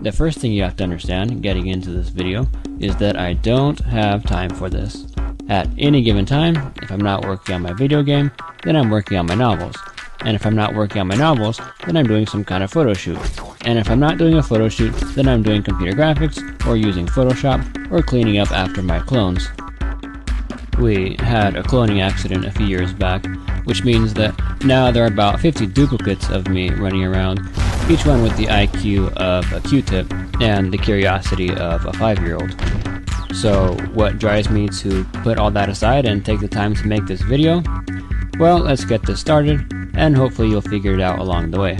The first thing you have to understand getting into this video is that I don't have time for this. At any given time, if I'm not working on my video game, then I'm working on my novels. And if I'm not working on my novels, then I'm doing some kind of photo shoot. And if I'm not doing a photo shoot, then I'm doing computer graphics, or using Photoshop, or cleaning up after my clones. We had a cloning accident a few years back, which means that now there are about 50 duplicates of me running around, each one with the IQ of a Q-tip and the curiosity of a 5-year-old. So what drives me to put all that aside and take the time to make this video? Well, let's get this started, and hopefully you'll figure it out along the way.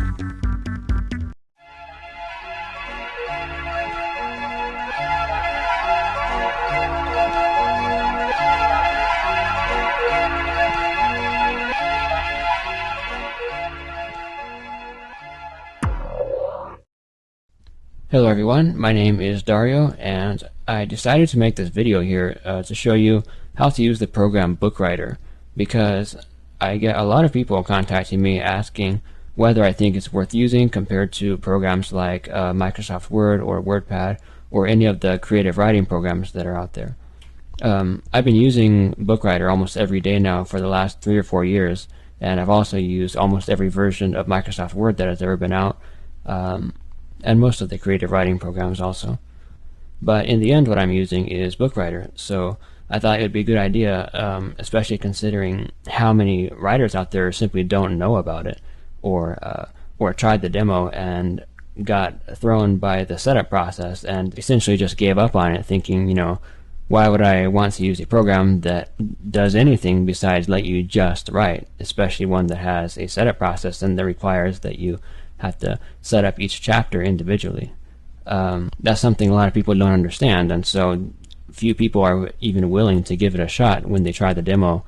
Hello everyone, my name is Dario, and I decided to make this video here to show you how to use the program BookWriter, because I get a lot of people contacting me asking whether I think it's worth using compared to programs like Microsoft Word or WordPad or any of the creative writing programs that are out there. I've been using BookWriter almost every day now for the last 3 or 4 years, and I've also used almost every version of Microsoft Word that has ever been out. And most of the creative writing programs also. But in the end, what I'm using is BookWriter, so I thought it would be a good idea, especially considering how many writers out there simply don't know about it, or tried the demo and got thrown by the setup process and essentially just gave up on it, thinking, you know, why would I want to use a program that does anything besides let you just write, especially one that has a setup process and that requires that you have to set up each chapter individually. That's something a lot of people don't understand, and so few people are even willing to give it a shot when they try the demo.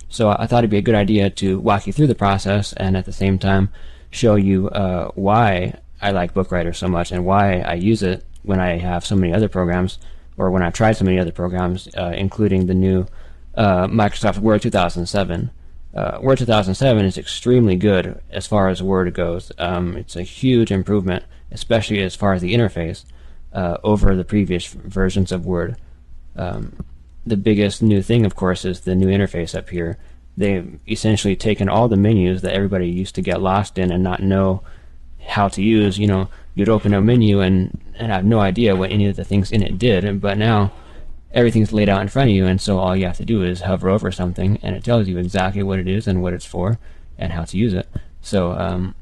So I thought it'd be a good idea to walk you through the process and at the same time show you why I like BookWriter so much and why I use it when I have so many other programs, or when I've tried so many other programs, including the new Microsoft Word 2007. Word 2007 is extremely good as far as Word goes. It's a huge improvement, especially as far as the interface, over the previous versions of Word. The biggest new thing, of course, is the new interface up here. They've essentially taken all the menus that everybody used to get lost in and not know how to use. You know, you'd open a menu and have no idea what any of the things in it did, but now everything's laid out in front of you, and so all you have to do is hover over something and it tells you exactly what it is and what it's for and how to use it. So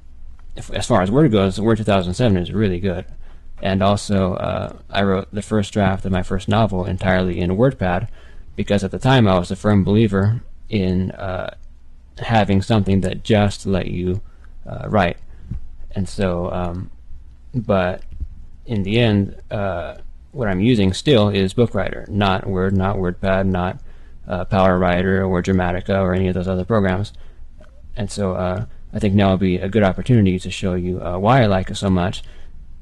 as far as Word goes, Word 2007 is really good. And also I wrote the first draft of my first novel entirely in WordPad, because at the time I was a firm believer in having something that just let you write. And so but in the end, what I'm using still is BookWriter, not Word, not WordPad, not PowerWriter or Dramatica or any of those other programs. And so I think now will be a good opportunity to show you why I like it so much,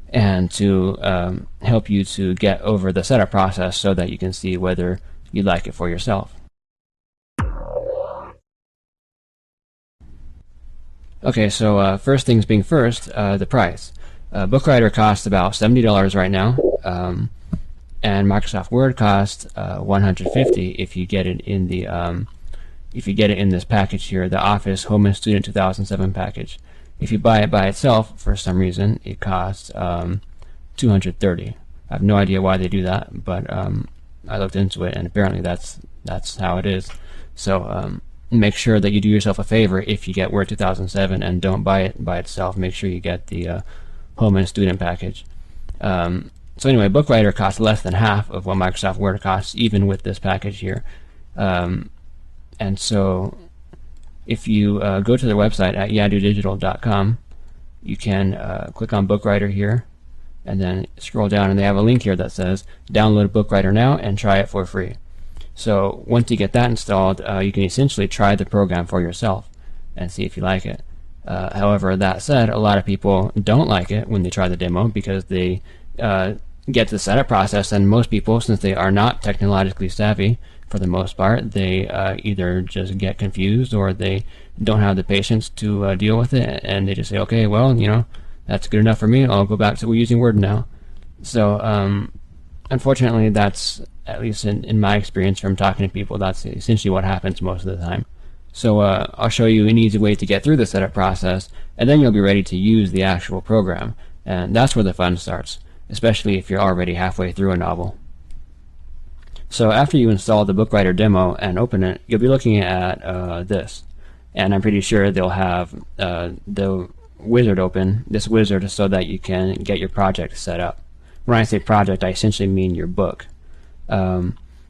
and to help you to get over the setup process so that you can see whether you like it for yourself. Okay, so first things being first, the price. BookWriter costs about $70 right now, and Microsoft Word costs $150 if you get it in the this package here, the Office Home and Student 2007 package. If you buy it by itself, for some reason, it costs $230. I have no idea why they do that, but I looked into it, and apparently that's how it is. So make sure that you do yourself a favor if you get Word 2007 and don't buy it by itself. Make sure you get the Home and Student package. So anyway, BookWriter costs less than half of what Microsoft Word costs, even with this package here. And so if you go to their website at yadudigital.com, you can click on BookWriter here, and then scroll down, and they have a link here that says download BookWriter now and try it for free. So once you get that installed, you can essentially try the program for yourself and see if you like it. However, that said, a lot of people don't like it when they try the demo, because they get to the setup process, and most people, since they are not technologically savvy for the most part, they either just get confused or they don't have the patience to deal with it, and they just say, okay, well, you know, that's good enough for me, I'll go back to using Word now. So unfortunately, that's, at least in my experience from talking to people, that's essentially what happens most of the time. So I'll show you an easy way to get through the setup process, and then you'll be ready to use the actual program. And that's where the fun starts, especially if you're already halfway through a novel. So after you install the BookWriter demo and open it, you'll be looking at this. And I'm pretty sure they'll have the wizard open, this wizard, so that you can get your project set up. When I say project, I essentially mean your book.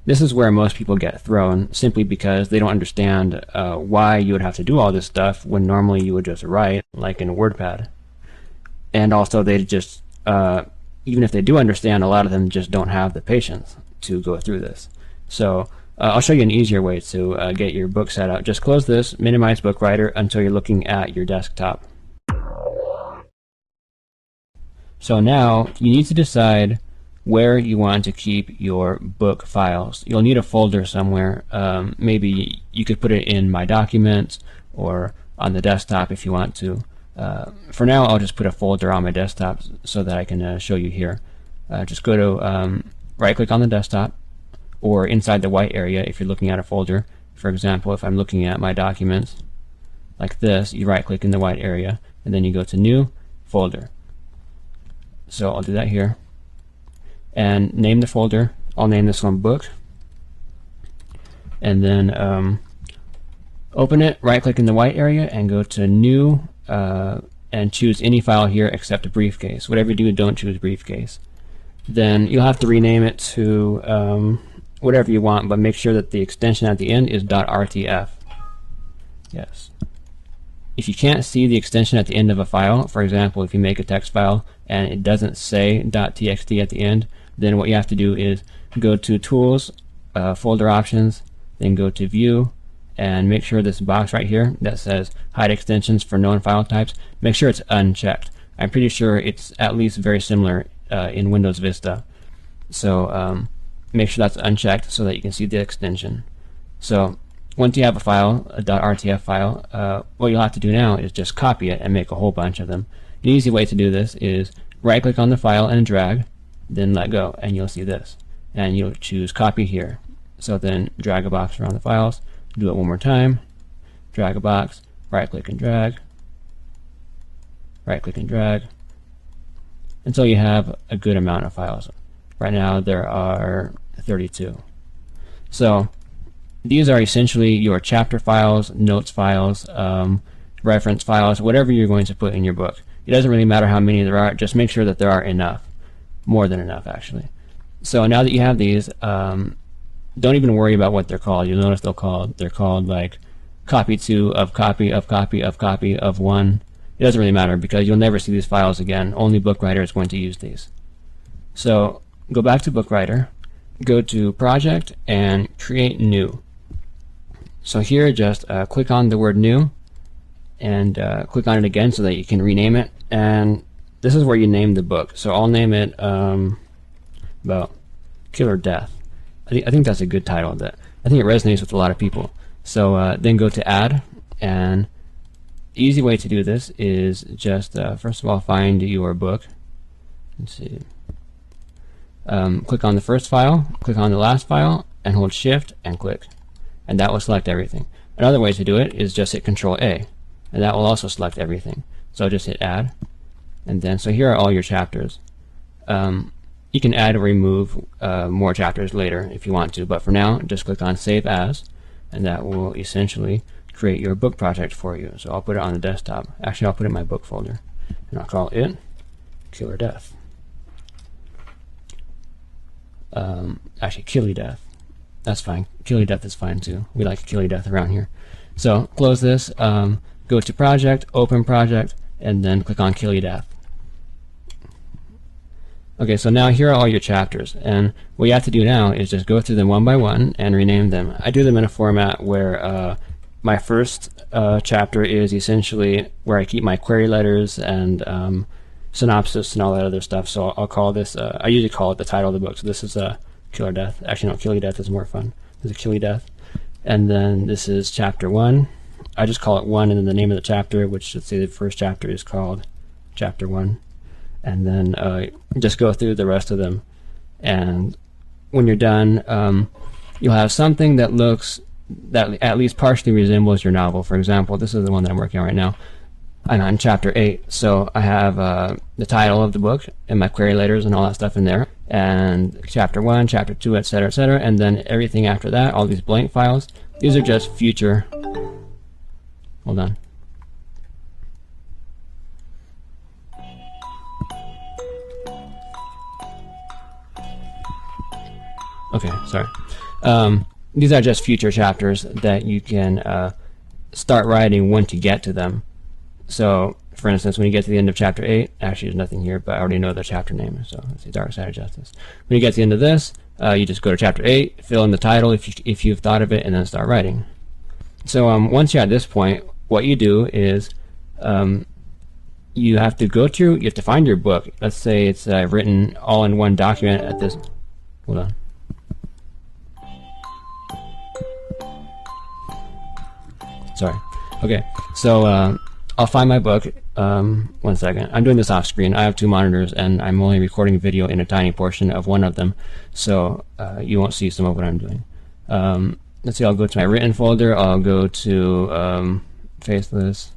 This is where most people get thrown, simply because they don't understand why you would have to do all this stuff when normally you would just write, like in a WordPad. And also, they just, even if they do understand, a lot of them just don't have the patience to go through this. So I'll show you an easier way to get your book set up. Just close this, minimize BookWriter until you're looking at your desktop. So now you need to decide where you want to keep your book files. You'll need a folder somewhere. Maybe you could put it in My Documents or on the desktop if you want to. For now, I'll just put a folder on my desktop so that I can show you here. Just go to right-click on the desktop, or inside the white area if you're looking at a folder. For example, if I'm looking at My Documents, like this, you right-click in the white area, and then you go to New, Folder. So I'll do that here. And name the folder. I'll name this one Book. And then open it, right-click in the white area, and go to New, and choose any file here except a briefcase. Whatever you do, don't choose briefcase. Then you'll have to rename it to whatever you want, but make sure that the extension at the end is .rtf. Yes. If you can't see the extension at the end of a file, for example, if you make a text file and it doesn't say .txt at the end, then what you have to do is go to Tools, Folder Options, then go to View, and make sure this box right here that says Hide Extensions for Known File Types, make sure it's unchecked. I'm pretty sure it's at least very similar in Windows Vista. So make sure that's unchecked so that you can see the extension. So once you have a file, a .rtf file, what you'll have to do now is just copy it and make a whole bunch of them. An easy way to do this is right-click on the file and drag, then let go, and you'll see this. And you'll choose Copy here. So then drag a box around the files, do it one more time, drag a box, right-click and drag, right-click and drag, until you have a good amount of files. Right now there are 32. So these are essentially your chapter files, notes files, reference files, whatever you're going to put in your book. It doesn't really matter how many there are, just make sure that there are enough. More than enough, actually. So now that you have these, don't even worry about what they're called. You'll notice they're called like copy 2 of copy of copy of copy of 1. It doesn't really matter because you'll never see these files again. Only BookWriter is going to use these. So go back to BookWriter, go to Project, and Create New. So here, just click on the word New, and click on it again so that you can rename it. And this is where you name the book. So I'll name it about Kill or Death. I think that's a good title. I think it resonates with a lot of people. So then go to Add, and the easy way to do this is just first of all find your book. Let's see. Click on the first file, click on the last file, and hold Shift and click, and that will select everything. Another way to do it is just hit Control A, and that will also select everything. So just hit Add, and then so here are all your chapters. You can add or remove more chapters later if you want to, but for now just click on Save As, and that will essentially create your book project for you. So I'll put it on the desktop. Actually, I'll put it in my book folder, and I'll call it Kill or Death. Actually, Killy Death. That's fine. Killy Death is fine too. We like Killy Death around here. So close this, go to Project, Open Project, and then click on Killy Death. Okay, so now here are all your chapters, and what you have to do now is just go through them one by one and rename them. I do them in a format where my first chapter is essentially where I keep my query letters and synopsis and all that other stuff. So I'll call this, I usually call it the title of the book. So this is Kill or Death. Actually, no, Killy Death is more fun. This is Killy Death. And then this is chapter 1. I just call it 1 and then the name of the chapter, which let's say the first chapter is called chapter 1. and then just go through the rest of them. And when you're done, you'll have something that at least partially resembles your novel. For example, this is the one that I'm working on right now. I'm on chapter 8, so I have the title of the book and my query letters and all that stuff in there, and chapter 1, chapter 2, etc., etc., and then everything after that, all these blank files. These are just future. Hold on. Okay, sorry. These are just future chapters that you can start writing once you get to them. So, for instance, when you get to the end of chapter 8, actually there's nothing here, but I already know the chapter name, so let's see, Dark Side of Justice. When you get to the end of this, you just go to chapter 8, fill in the title if you've thought of it, and then start writing. So once you're at this point, what you do is you have to find your book. Let's say it's written all in one document at this. Hold on. Sorry. Okay, so I'll find my book. 1 second. I'm doing this off screen. I have 2 monitors, and I'm only recording video in a tiny portion of one of them, so you won't see some of what I'm doing. Let's see, I'll go to my written folder. I'll go to Faceless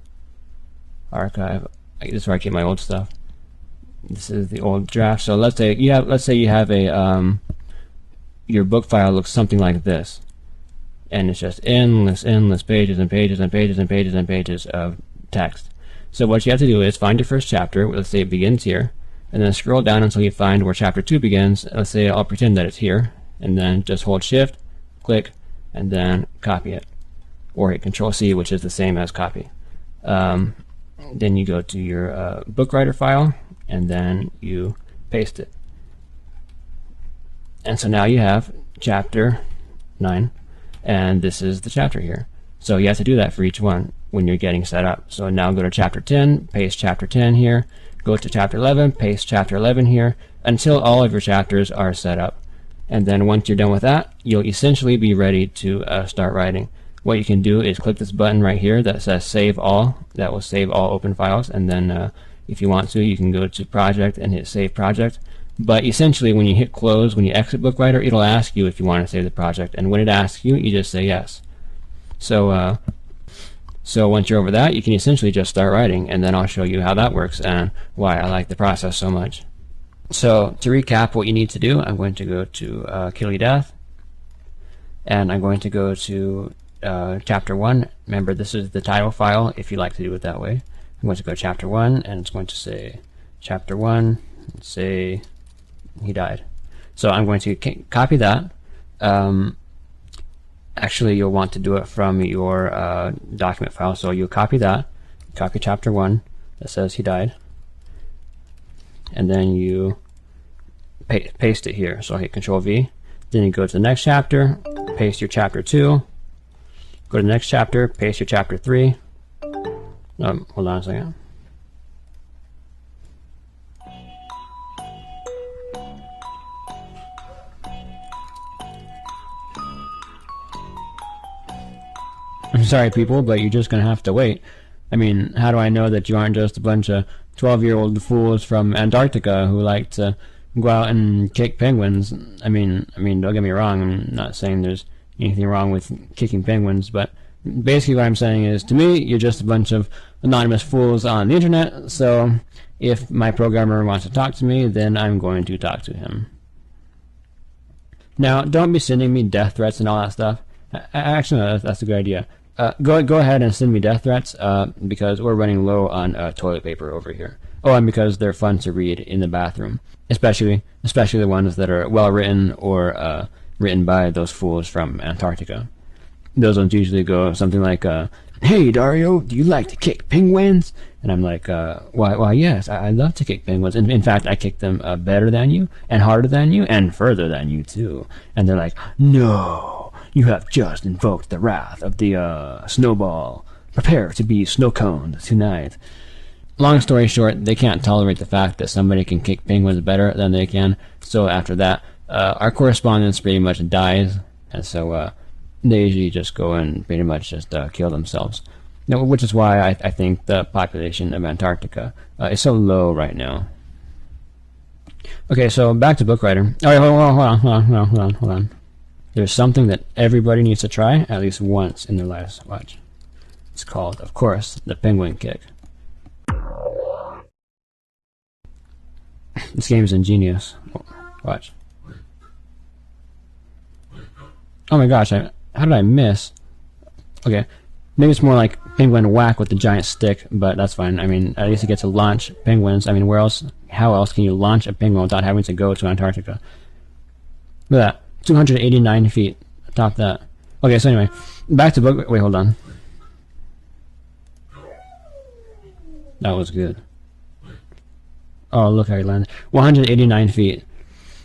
Archive. This is where I keep my old stuff. This is the old draft. So let's say you have a your book file looks something like this, and it's just endless pages and pages and pages and pages and pages of text. So what you have to do is find your first chapter. Let's say it begins here, and then scroll down until you find where chapter 2 begins. Let's say I'll pretend that it's here, and then just hold Shift, click, and then copy it, or hit Control C, which is the same as copy. Then you go to your book writer file, and then you paste it. And so now you have chapter 9, and this is the chapter here. So you have to do that for each one when you're getting set up. So now go to chapter 10, paste chapter 10 here, go to chapter 11, paste chapter 11 here, until all of your chapters are set up. And then once you're done with that, you'll essentially be ready to start writing. What you can do is click this button right here that says Save All. That will save all open files, and then if you want to, you can go to Project and hit Save Project. But essentially, when you hit Close, when you exit Book Writer, it'll ask you if you want to save the project, and when it asks you, you just say yes. So once you're over that, you can essentially just start writing, and then I'll show you how that works and why I like the process so much. So to recap what you need to do, I'm going to go to Kill Your Death, and I'm going to go to chapter 1. Remember, this is the title file if you like to do it that way. I'm going to go to chapter 1, and it's going to say chapter 1, and say he died. So I'm going to copy that. Actually, you'll want to do it from your document file. So you'll copy that, copy chapter 1 that says he died, and then you paste it here. So I'll hit Control V. Then you go to the next chapter, paste your chapter 2. Go to the next chapter, paste your chapter 3. Hold on a second. I'm sorry, people, but you're just going to have to wait. I mean, how do I know that you aren't just a bunch of 12-year-old fools from Antarctica who like to go out and kick penguins? I mean, don't get me wrong. I'm not saying there's anything wrong with kicking penguins, but basically what I'm saying is, to me, you're just a bunch of anonymous fools on the internet, so if my programmer wants to talk to me, then I'm going to talk to him. Now, don't be sending me death threats and all that stuff. Actually, no, that's a good idea. Go ahead and send me death threats because we're running low on toilet paper over here. Oh, and because they're fun to read in the bathroom, especially the ones that are well written or written by those fools from Antarctica. Those ones usually go something like, "Hey Dario, do you like to kick penguins?" And I'm like, "Why yes, I love to kick penguins. In fact, I kick them better than you, and harder than you, and further than you too." And they're like, "No. You have just invoked the wrath of the snowball. Prepare to be snow-coned tonight." Long story short, they can't tolerate the fact that somebody can kick penguins better than they can. So after that, our correspondence pretty much dies, and so they usually just go and pretty much just kill themselves. Now, which is why I think the population of Antarctica is so low right now. Okay, so back to book writer. All right, hold on. There's something that everybody needs to try at least once in their lives. Watch. It's called, of course, the penguin kick. This game is ingenious. Watch. Oh my gosh, how did I miss? Okay, maybe it's more like penguin whack with the giant stick, but that's fine. I mean, at least you get to launch penguins. I mean, how else can you launch a penguin without having to go to Antarctica? Look at that. 289 feet. Top that. Okay, so anyway, back to book. Wait, hold on. That was good. Oh, look how he landed. 189 feet.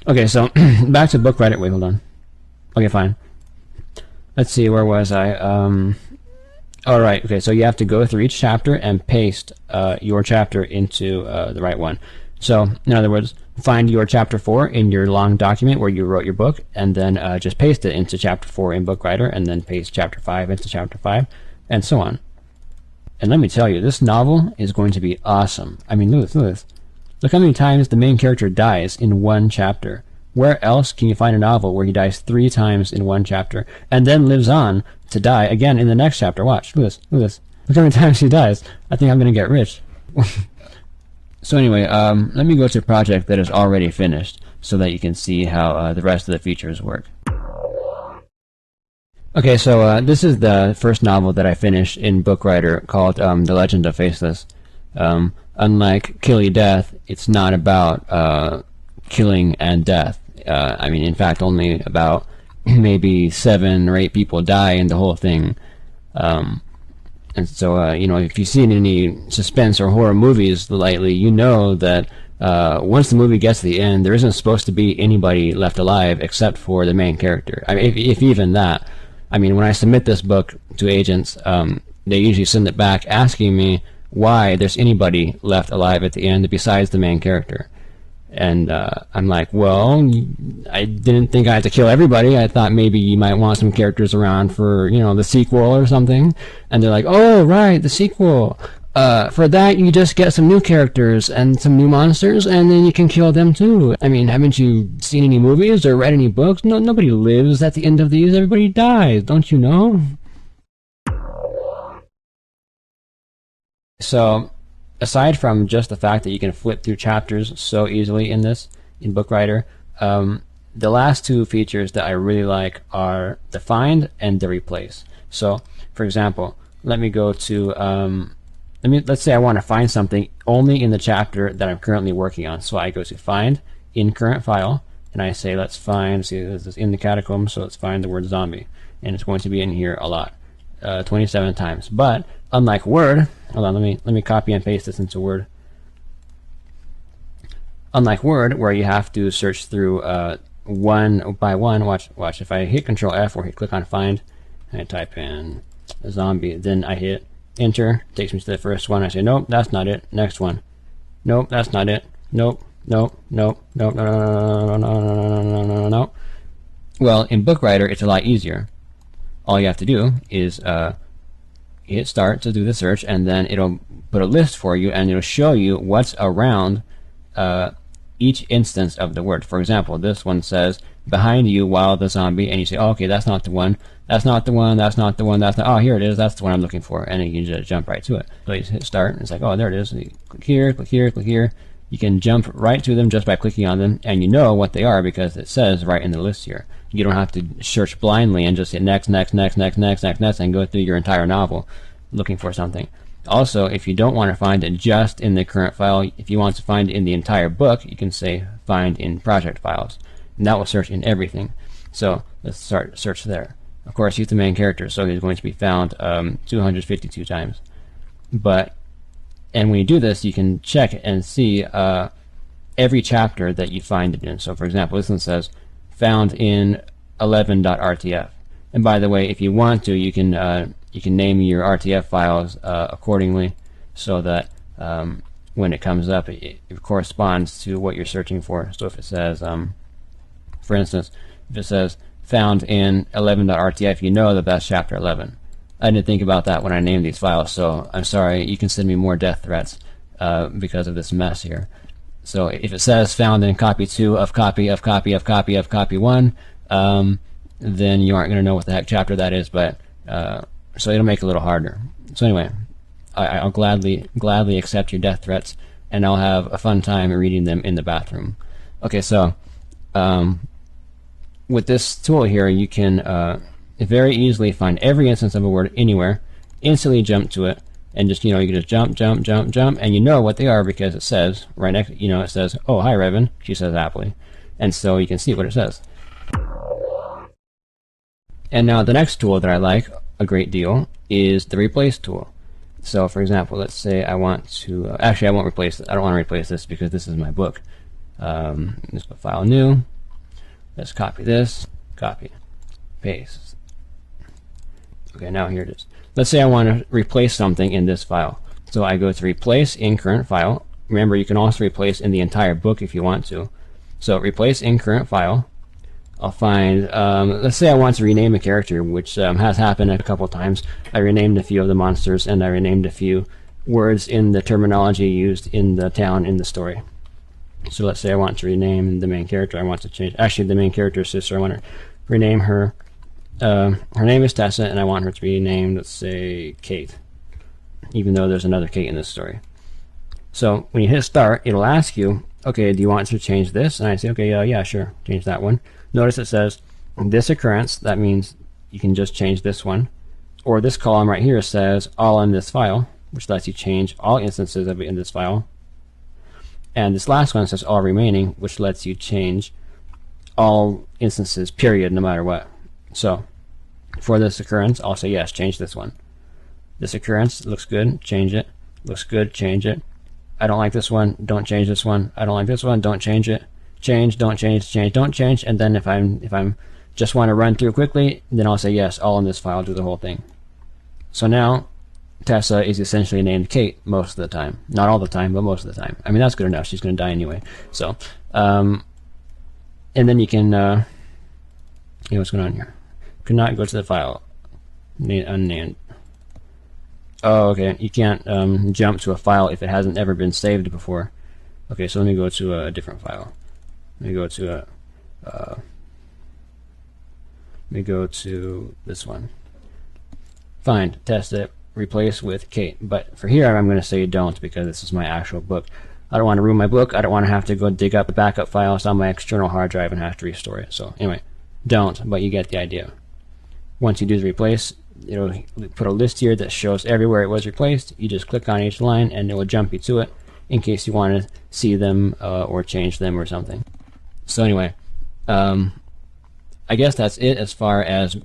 Okay, so back to book writer. Wait, hold on. Okay, fine. Let's see, where was I? Alright, okay, so you have to go through each chapter and paste your chapter into the right one. So, in other words, find your chapter 4 in your long document where you wrote your book, and then just paste it into chapter 4 in book writer, and then paste chapter 5 into chapter 5, and so on. And let me tell you, this novel is going to be awesome. I mean, look at this. Look how many times the main character dies in one chapter. Where else can you find a novel where he dies 3 times in one chapter, and then lives on to die again in the next chapter? Watch, look at this, look at this. Look how many times he dies. I think I'm going to get rich. So anyway, let me go to a project that is already finished so that you can see how the rest of the features work. Okay, so this is the first novel that I finished in Bookwriter called The Legend of Faceless. Unlike Killy Death, it's not about killing and death. I mean, in fact, only about maybe 7 or 8 people die in the whole thing. And so, you know, if you've seen any suspense or horror movies lately, you know that once the movie gets to the end, there isn't supposed to be anybody left alive except for the main character. I mean, if even that. I mean, when I submit this book to agents, they usually send it back asking me why there's anybody left alive at the end besides the main character. And I'm like, well, I didn't think I had to kill everybody. I thought maybe you might want some characters around for, you know, the sequel or something. And they're like, oh, right, the sequel. For that, you just get some new characters and some new monsters, and then you can kill them too. I mean, haven't you seen any movies or read any books? No, nobody lives at the end of these. Everybody dies, don't you know? So, aside from just the fact that you can flip through chapters so easily in Bookwriter, the last 2 features that I really like are the find and the replace. So, for example, let me go to, let's say I want to find something only in the chapter that I'm currently working on. So I go to find in current file, and I say let's find, see this is in the catacombs, so let's find the word zombie. And it's going to be in here a lot, 27 times. But unlike Word, hold on, let me copy and paste this into Word. Unlike Word, where you have to search through one by one, watch. If I hit Control F or click on Find, and I type in zombie, then I hit Enter, takes me to the first one. I say, nope, that's not it. Next one. Nope, that's not it. Nope, nope, nope, nope, no, no, no, no, no, no, no, no, no. Well, in Bookwriter, it's a lot easier. All you have to do is hit Start to do the search, and then it'll put a list for you, and it'll show you what's around each instance of the word. For example, this one says, behind you while the zombie, and you say, oh, okay, that's not the one. That's not the one, that's not the one, that's not, oh, here it is, that's the one I'm looking for, and you just jump right to it. So you hit Start, and it's like, oh, there it is, and you click here, click here, click here. You can jump right to them just by clicking on them, and you know what they are because it says right in the list here. You don't have to search blindly and just hit next, next, next, next, next, next, next, and go through your entire novel looking for something. Also, if you don't want to find it just in the current file, if you want to find it in the entire book, you can say find in project files, and that will search in everything. So let's start search there. Of course, he's the main character, so he's going to be found 252 times. And when you do this, you can check and see every chapter that you find it in. So, for example, this one says found in 11.rtf. And by the way, if you want to, you can name your RTF files accordingly, so that when it comes up, it corresponds to what you're searching for. So if it says, for instance, if it says found in 11.rtf, you know that that's chapter 11. I didn't think about that when I named these files, so I'm sorry. You can send me more death threats because of this mess here. So if it says found in copy 2 of copy of copy of copy of copy 1, then you aren't going to know what the heck chapter that is, but so it'll make it a little harder. So anyway, I'll gladly accept your death threats, and I'll have a fun time reading them in the bathroom. Okay, so with this tool here, you can very easily find every instance of a word anywhere, instantly jump to it, and just, you can just jump, and you know what they are because it says right next, it says, oh, hi, Revan, she says happily. And so you can see what it says. And now the next tool that I like a great deal is the replace tool. So for example, let's say I want to, actually I won't replace it. I don't want to replace this because this is my book. Let's go file new. Let's copy this, copy, paste. Okay, now here it is. Let's say I want to replace something in this file. So I go to replace in current file. Remember, you can also replace in the entire book if you want to. So replace in current file. I'll find, let's say I want to rename a character, which has happened a couple times. I renamed a few of the monsters, and I renamed a few words in the terminology used in the town in the story. So let's say I want to rename the main character. I want to change, actually the main character's sister, I want to rename her. Her name is Tessa, and I want her to be named, let's say, Kate, even though there's another Kate in this story. So when you hit start, it'll ask you, okay, do you want to change this? And I say, okay, yeah, sure, change that one. Notice it says this occurrence. That means you can just change this one. Or this column right here says all in this file, which lets you change all instances of it in this file. And this last one says all remaining, which lets you change all instances, period, no matter what. So for this occurrence, I'll say yes, change this one. This occurrence looks good, change it. Looks good, change it. I don't like this one, don't change this one. I don't like this one, don't change it. Change, don't change, change, don't change. And then if I'm just want to run through quickly, then I'll say yes, all in this file, do the whole thing. So now Tessa is essentially named Kate most of the time. Not all the time, but most of the time. I mean, that's good enough. She's going to die anyway. So, and then you can, what's going on here? Could not go to the file. Unnamed. Oh, okay. You can't jump to a file if it hasn't ever been saved before. Okay, so let me go to a different file. Let me go to this one. Find, test it, replace with Kate. But for here, I'm going to say don't because this is my actual book. I don't want to ruin my book. I don't want to have to go dig up the backup files on my external hard drive and have to restore it. So anyway, don't, but you get the idea. Once you do the replace, it'll put a list here that shows everywhere it was replaced. You just click on each line and it will jump you to it in case you want to see them or change them or something. So anyway, I guess that's it as far as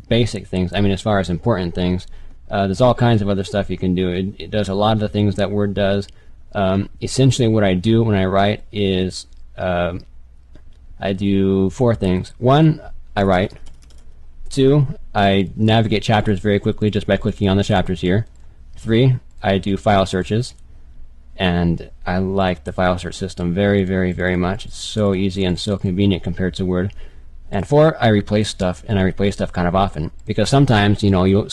basic things. I mean, as far as important things. There's all kinds of other stuff you can do. It does a lot of the things that Word does. Essentially what I do when I write is I do 4 things. 1, I write. 2, I navigate chapters very quickly just by clicking on the chapters here. 3, I do file searches. And I like the file search system very, very, very much. It's so easy and so convenient compared to Word. And 4, I replace stuff, and I replace stuff kind of often. Because sometimes,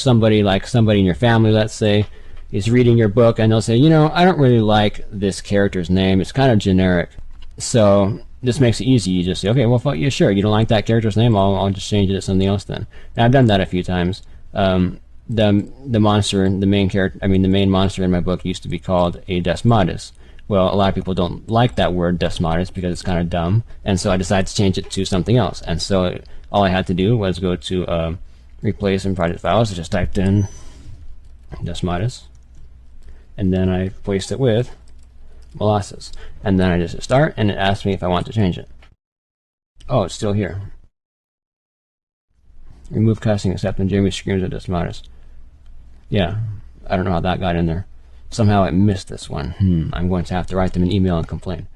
somebody in your family, let's say, is reading your book, and they'll say, I don't really like this character's name. It's kind of generic. So this makes it easy. You just say, okay, well, yeah, sure. You don't like that character's name? I'll just change it to something else then. And I've done that a few times. The monster, the main monster in my book used to be called a Desmodus. Well, a lot of people don't like that word Desmodus because it's kind of dumb, and so I decided to change it to something else. And so all I had to do was go to replace in project files. I just typed in Desmodus, and then I replaced it with molasses. And then I just hit start, and it asked me if I want to change it. Oh, it's still here. Remove cussing except when Jamie screams at Desmodus. Yeah, I don't know how that got in there. Somehow it missed this one. I'm going to have to write them an email and complain.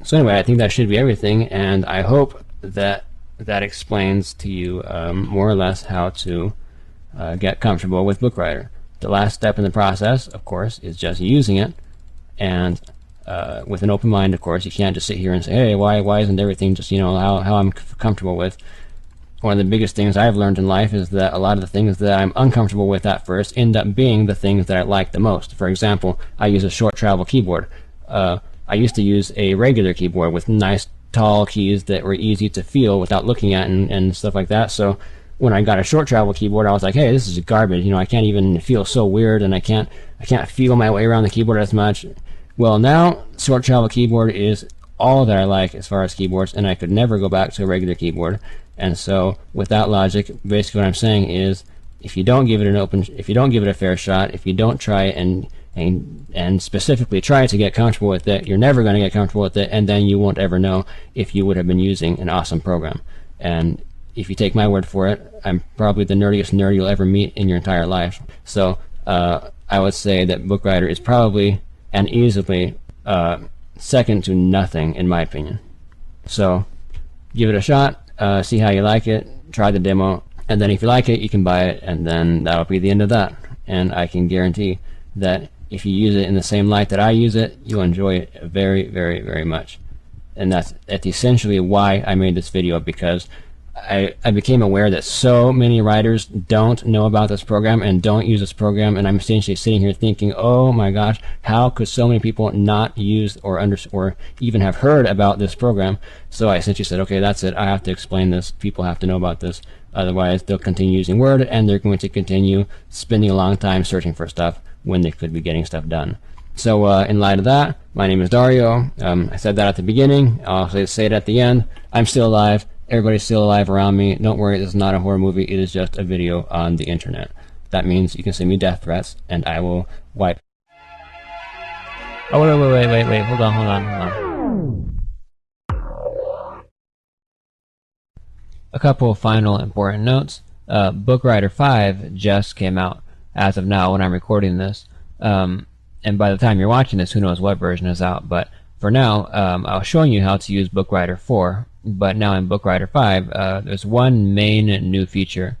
So anyway, I think that should be everything, and I hope that that explains to you more or less how to get comfortable with BookWriter. The last step in the process, of course, is just using it, and with an open mind, of course. You can't just sit here and say, hey, why isn't everything just, how I'm comfortable with? one of the biggest things I've learned in life is that a lot of the things that I'm uncomfortable with at first end up being the things that I like the most. For example, I use a short travel keyboard. I used to use a regular keyboard with nice tall keys that were easy to feel without looking at and stuff like that. So when I got a short travel keyboard, I was like, hey, this is garbage. You know, I can't even feel so weird, and I can't feel my way around the keyboard as much. Well, now short travel keyboard is all that I like as far as keyboards, and I could never go back to a regular keyboard. And so with that logic, basically what I'm saying is, if you don't give it a fair shot, if you don't try it and specifically try to get comfortable with it, you're never going to get comfortable with it, and then you won't ever know if you would have been using an awesome program. And if you take my word for it, I'm probably the nerdiest nerd you'll ever meet in your entire life. So I would say that BookWriter is probably and easily second to nothing in my opinion. So give it a shot. See how you like it, try the demo, and then if you like it, you can buy it, and then that'll be the end of that. And I can guarantee that if you use it in the same light that I use it, you'll enjoy it very, very, very much. And that's essentially why I made this video, because I became aware that so many writers don't know about this program and don't use this program, and I'm essentially sitting here thinking, oh my gosh, how could so many people not use or even have heard about this program? So I essentially said, okay, that's it, I have to explain this, people have to know about this, otherwise they'll continue using Word and they're going to continue spending a long time searching for stuff when they could be getting stuff done. So in light of that, my name is Dario. I said that at the beginning, I'll say it at the end. I'm still alive. Everybody's still alive around me. Don't worry, this is not a horror movie. It is just a video on the internet. That means you can send me death threats, and I will wipe. Oh, wait. Hold on. A couple of final important notes. BookWriter 5 just came out as of now when I'm recording this. And by the time you're watching this, who knows what version is out. But for now, I was showing you how to use BookWriter 4. But now in BookWriter 5, there's one main new feature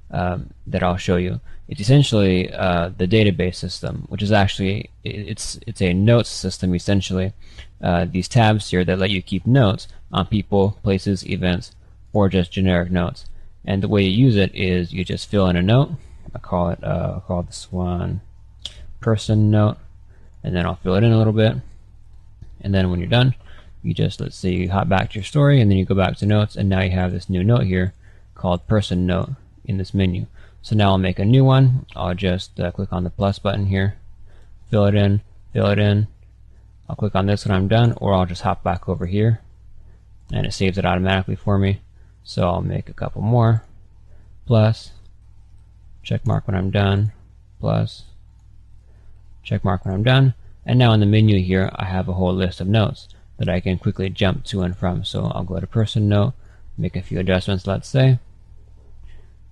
that I'll show you. It's essentially the database system, which is actually it's a notes system essentially. These tabs here that let you keep notes on people, places, events, or just generic notes. And the way you use it is you just fill in a note. I'll call this one person note, and then I'll fill it in a little bit. And then when you're done, you just, let's say you hop back to your story, and then you go back to notes, and now you have this new note here called person note in this menu. So now I'll make a new one. I'll just click on the plus button here, fill it in. I'll click on this when I'm done, or I'll just hop back over here, and it saves it automatically for me. So I'll make a couple more, plus, check mark when I'm done, plus, check mark when I'm done. And now in the menu here, I have a whole list of notes that I can quickly jump to and from. So I'll go to person note, make a few adjustments, let's say,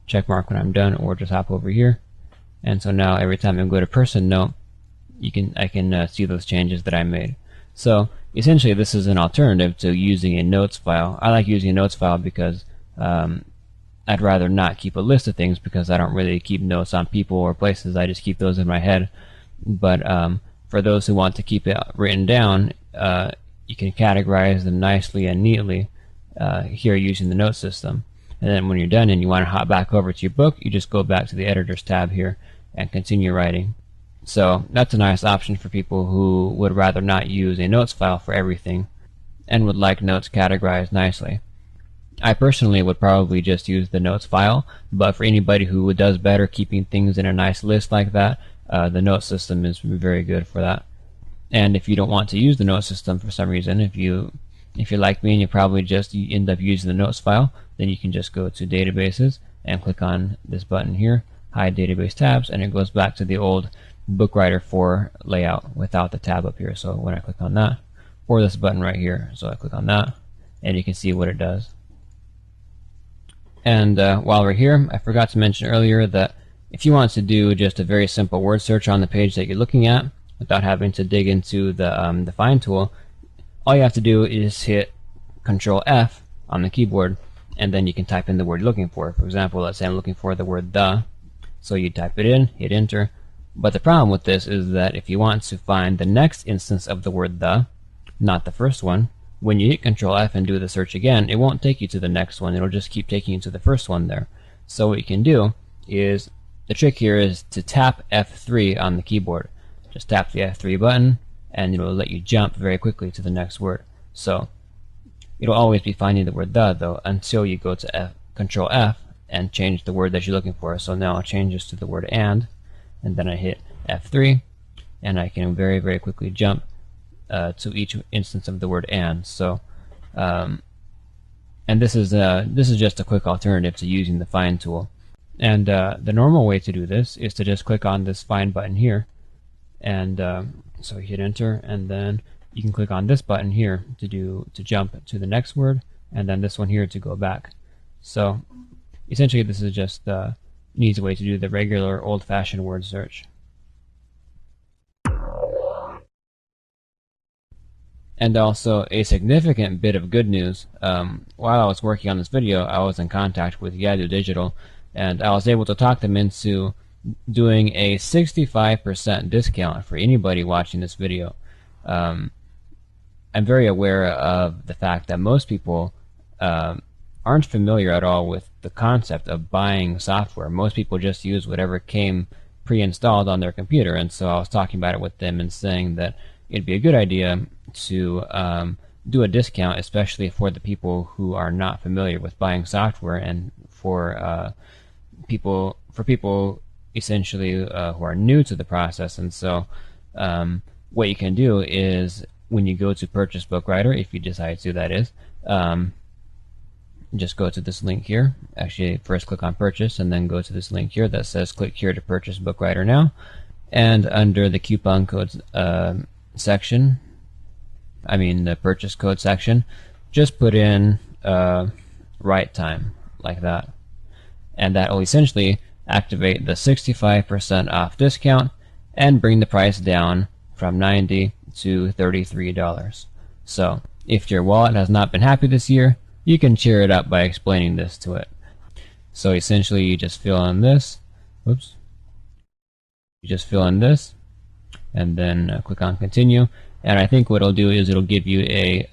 check mark when I'm done, or just hop over here. And so now every time I go to person note, I can see those changes that I made. So essentially this is an alternative to using a notes file. I like using a notes file because I'd rather not keep a list of things, because I don't really keep notes on people or places. I just keep those in my head. But for those who want to keep it written down, you can categorize them nicely and neatly here using the note system. And then when you're done and you want to hop back over to your book, you just go back to the editor's tab here and continue writing. So that's a nice option for people who would rather not use a notes file for everything and would like notes categorized nicely. I personally would probably just use the notes file, but for anybody who does better keeping things in a nice list like that, the note system is very good for that. And if you don't want to use the note system for some reason, if you're like me and you end up using the notes file, then you can just go to databases and click on this button here, hide database tabs, and it goes back to the old BookWriter 4 layout without the tab up here. So when I click on that, or this button right here, so I click on that, and you can see what it does. And while we're here, I forgot to mention earlier that if you want to do just a very simple word search on the page that you're looking at without having to dig into the find tool, all you have to do is hit Control F on the keyboard, and then you can type in the word you're looking for. For example, let's say I'm looking for the word the, so you type it in, hit enter. But the problem with this is that if you want to find the next instance of the word the, not the first one, when you hit Control F and do the search again, it won't take you to the next one. It'll just keep taking you to the first one there. So what you can do is, the trick here is to tap F3 on the keyboard. Just tap the F3 button and it'll let you jump very quickly to the next word. So it'll always be finding the word the though until you go to Control F and change the word that you're looking for. So now it changes to the word and then I hit F3 and I can very, very quickly jump to each instance of the word and. So and this is just a quick alternative to using the find tool. And the normal way to do this is to just click on this find button here, and so you hit enter, and then you can click on this button here to jump to the next word, and then this one here to go back. So essentially this is just an easy way to do the regular old-fashioned word search. And also a significant bit of good news. While I was working on this video, I was in contact with Yadu Digital, and I was able to talk them into doing a 65% discount for anybody watching this video. I'm very aware of the fact that most people aren't familiar at all with the concept of buying software. Most people just use whatever came pre-installed on their computer, and so I was talking about it with them and saying that it'd be a good idea to do a discount, especially for the people who are not familiar with buying software, and for people essentially who are new to the process. And so what you can do is, when you go to purchase BookWriter, if you decide to, that is, just go to this link here. Actually, first click on purchase and then go to this link here that says click here to purchase BookWriter now, and under the coupon codes section, the purchase code section, just put in write time, like that, and that will essentially activate the 65% off discount and bring the price down from $90 to $33. So if your wallet has not been happy this year, you can cheer it up by explaining this to it. So essentially you just fill in this, you just fill in this, and then click on continue, and I think what it'll do is it'll give you a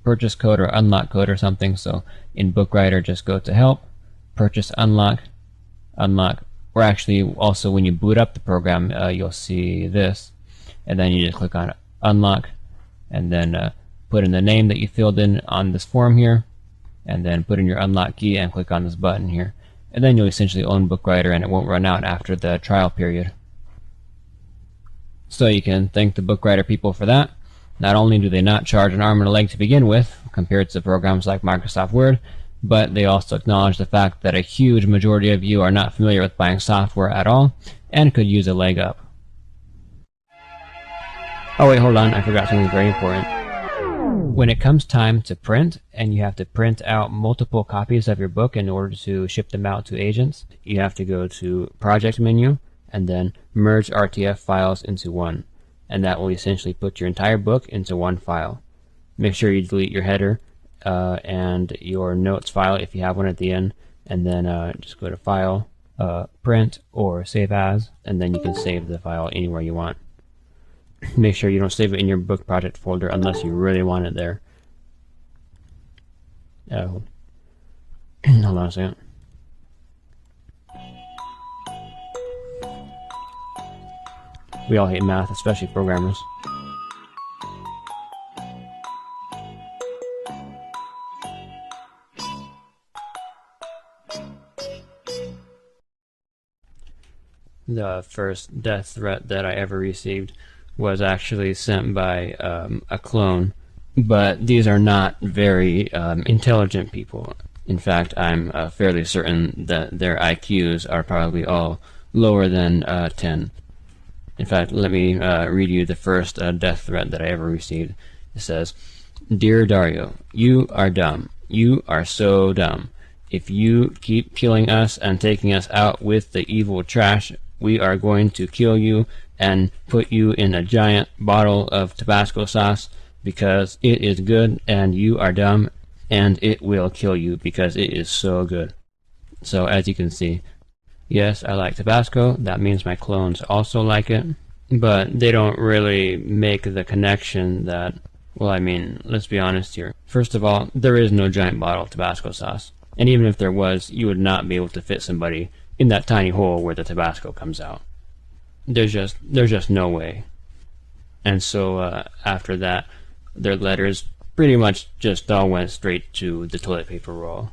purchase code or unlock code or something. So in BookWriter, just go to help, purchase unlock, or actually also when you boot up the program, you'll see this, and then you just click on unlock, and then put in the name that you filled in on this form here, and then put in your unlock key and click on this button here, and then you'll essentially own BookWriter, and it won't run out after the trial period. So you can thank the BookWriter people for that. Not only do they not charge an arm and a leg to begin with, compared to programs like Microsoft Word, but they also acknowledge the fact that a huge majority of you are not familiar with buying software at all, and could use a leg up. Oh wait, hold on, I forgot something very important. When it comes time to print, and you have to print out multiple copies of your book in order to ship them out to agents, you have to go to Project menu, and then merge RTF files into one, and that will essentially put your entire book into one file. Make sure you delete your header and your notes file if you have one at the end, and then just go to File, Print, or Save As, and then you can save the file anywhere you want. Make sure you don't save it in your book project folder unless you really want it there. Hold on a second. We all hate math, especially programmers. The first death threat that I ever received was actually sent by a clone, but these are not very intelligent people. In fact, I'm fairly certain that their IQs are probably all lower than 10. In fact, let me read you the first death threat that I ever received. It says, "Dear Dario, you are dumb. You are so dumb. If you keep killing us and taking us out with the evil trash, we are going to kill you and put you in a giant bottle of Tabasco sauce because it is good, and you are dumb, and it will kill you because it is so good." So as you can see, yes, I like Tabasco. That means my clones also like it, but they don't really make the connection that Well, I mean, let's be honest here. First of all, there is no giant bottle of Tabasco sauce. And even if there was, you would not be able to fit somebody in that tiny hole where the Tabasco comes out. There's just no way. And so after that, their letters pretty much just all went straight to the toilet paper roll.